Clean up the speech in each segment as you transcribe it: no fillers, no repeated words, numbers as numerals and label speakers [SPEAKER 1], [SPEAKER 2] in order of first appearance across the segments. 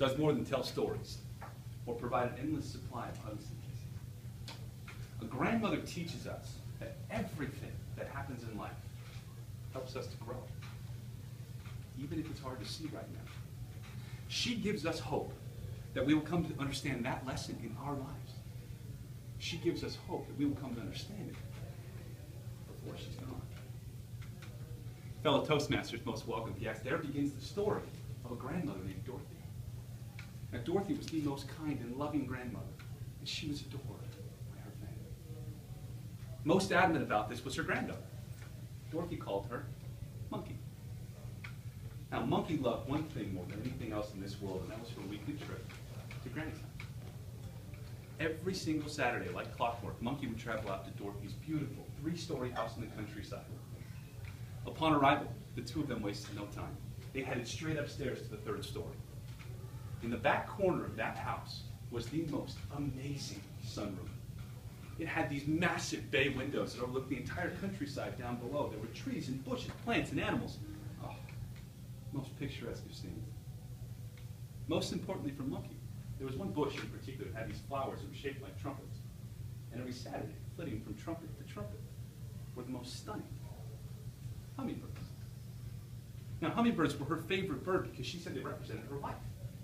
[SPEAKER 1] does more than tell stories or provide an endless supply of hugs and kisses. A grandmother teaches us that everything that happens in life helps us to grow, even if it's hard to see right now. She gives us hope that we will come to understand that lesson in our lives. She gives us hope that we will come to understand it before she's gone. Fellow Toastmasters, most welcome. Yes, there begins the story of a grandmother named Dorothy. Now, Dorothy was the most kind and loving grandmother, and she was adored by her family. Most adamant about this was her granddaughter. Dorothy called her Monkey. Now, Monkey loved one thing more than anything else in this world, and that was her weekly trip to Granny's house. Every single Saturday, like clockwork, Monkey would travel out to Dorothy's beautiful 3-story house in the countryside. Upon arrival, the two of them wasted no time. They headed straight upstairs to the 3rd story. In the back corner of that house was the most amazing sunroom. It had these massive bay windows that overlooked the entire countryside down below. There were trees and bushes, plants and animals. Oh, most picturesque of scenes. Most importantly for Monkey, there was one bush in particular that had these flowers that were shaped like trumpets. And every Saturday, flitting from trumpet to trumpet, were the most stunning hummingbirds. Now, hummingbirds were her favorite bird because she said they represented her life.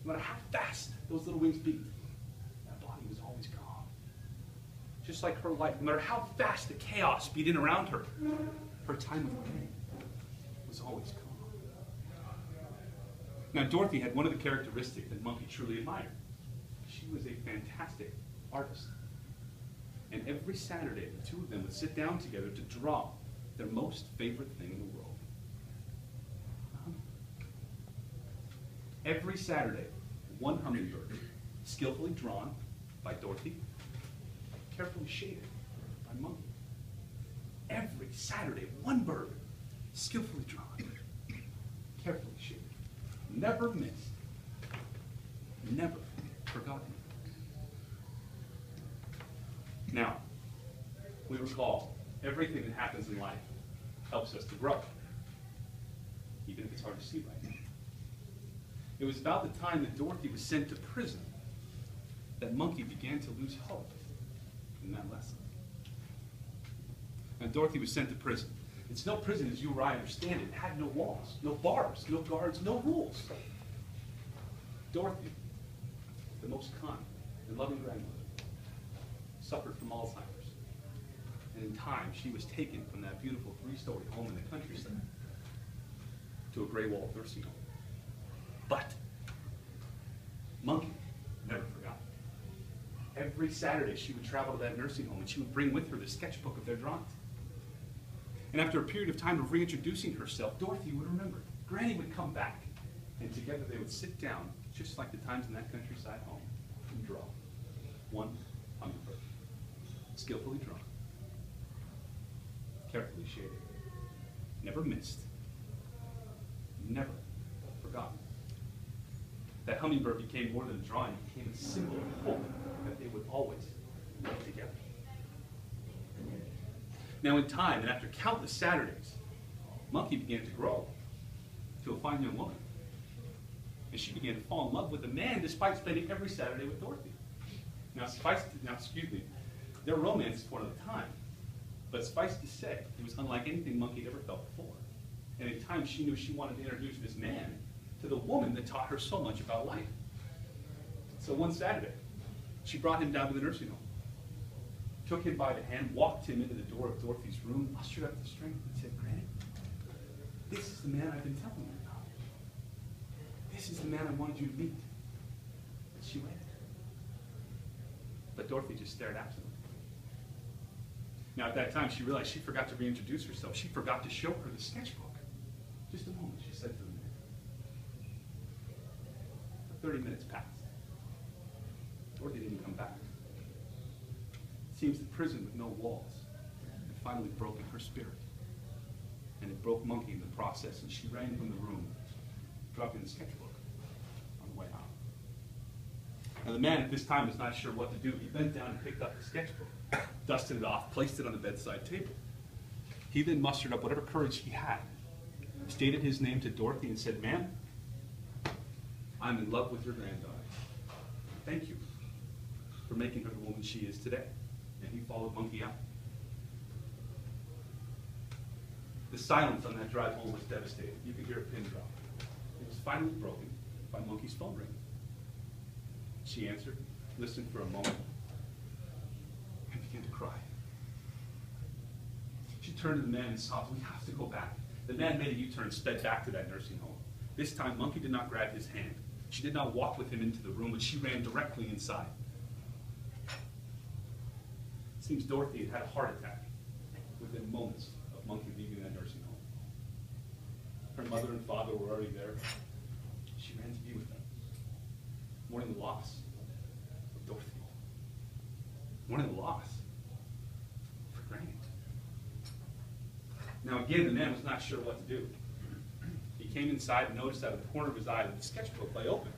[SPEAKER 1] No matter how fast those little wings beat, that body was always calm. Just like her life, no matter how fast the chaos beat in around her, her time with Granny was always calm. Now, Dorothy had one of the characteristics that Monkey truly admired. She was a fantastic artist. And every Saturday, the two of them would sit down together to draw their most favorite thing in the world. Every Saturday, one hummingbird, skillfully drawn by Dorothy, carefully shaded by Monkey. Every Saturday, one bird, skillfully drawn, carefully shaded, never missed, never forgotten. Now, we recall everything that happens in life helps us to grow, even if it's hard to see right now. It was about the time that Dorothy was sent to prison that Monkey began to lose hope in that lesson. Now, Dorothy was sent to prison. It's no prison as you or I understand it. It had no walls, no bars, no guards, no rules. Dorothy, the most kind and loving grandmother, suffered from Alzheimer's. And in time, she was taken from that beautiful 3-story home in the countryside to a gray wall nursing home. But Monkey never forgot. Every Saturday, she would travel to that nursing home, and she would bring with her the sketchbook of their drawings. And after a period of time of reintroducing herself, Dorothy would remember. Granny would come back, and together they would sit down, just like the times in that countryside home, and draw one hummingbird, skillfully drawn, carefully shaded, never missed, never forgotten. That hummingbird became more than a drawing, it became a symbol of hope that they would always work together. Now in time, and after countless Saturdays, Monkey began to grow to a fine young woman. And she began to fall in love with a man despite spending every Saturday with Dorothy. Now, their romance is one at a time. But suffice to say, it was unlike anything Monkey had ever felt before. And in time, she knew she wanted to introduce this man to the woman that taught her so much about life. So one Saturday, she brought him down to the nursing home, took him by the hand, walked him into the door of Dorothy's room, ushered up the strength, and said, "Granny, this is the man I've been telling you about. This is the man I wanted you to meet." And she went. But Dorothy just stared absently. Now at that time, she realized she forgot to reintroduce herself. She forgot to show her the sketchbook. Just a moment, she said to the man. 30 minutes passed. Dorothy didn't come back. It seems the prison with no walls had finally broken her spirit. And it broke Monkey in the process, and she ran from the room, dropping the sketchbook on the way out. Now the man at this time was not sure what to do. He bent down and picked up the sketchbook, dusted it off, placed it on the bedside table. He then mustered up whatever courage he had, stated his name to Dorothy and said, "Ma'am, I'm in love with your granddaughter. Thank you for making her the woman she is today. And he followed Monkey out. The silence on that drive home was devastating. You could hear a pin drop. It was finally broken by Monkey's phone ring. She answered, listened for a moment, and began to cry. She turned to the man and sobbed, "We have to go back." The man made a U-turn and sped back to that nursing home. This time, Monkey did not grab his hand. She did not walk with him into the room, but she ran directly inside. It seems Dorothy had had a heart attack within moments of Monkey leaving that nursing home. Her mother and father were already there. She ran to be with them, mourning the loss of Dorothy, mourning the loss of her granny. Now again, the man was not sure what to do. He came inside and noticed out of the corner of his eye that the sketchbook lay open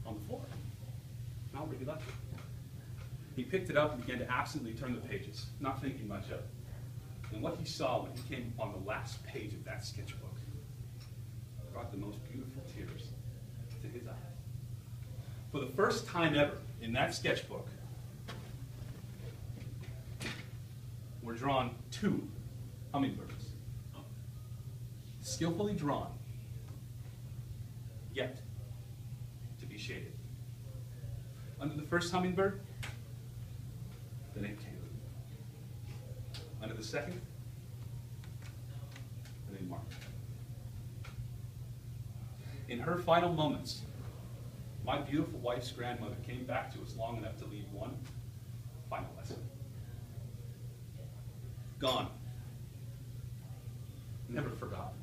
[SPEAKER 1] on the floor, not where he left it. He picked it up and began to absently turn the pages, not thinking much of it. And what he saw when he came upon the last page of that sketchbook brought the most beautiful tears to his eyes. For the first time ever in that sketchbook were drawn two hummingbirds, skillfully drawn, yet to be shaded. Under the first hummingbird, the name Caleb. Under the second, the name Mark. In her final moments, my beautiful wife's grandmother came back to us long enough to leave one final lesson. Gone. Never forgotten.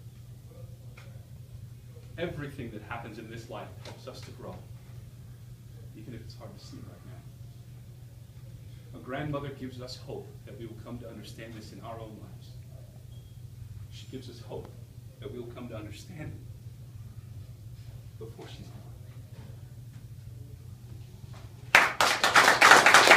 [SPEAKER 1] Everything that happens in this life helps us to grow, even if it's hard to see right now. A grandmother gives us hope that we will come to understand this in our own lives. She gives us hope that we will come to understand it before she's gone.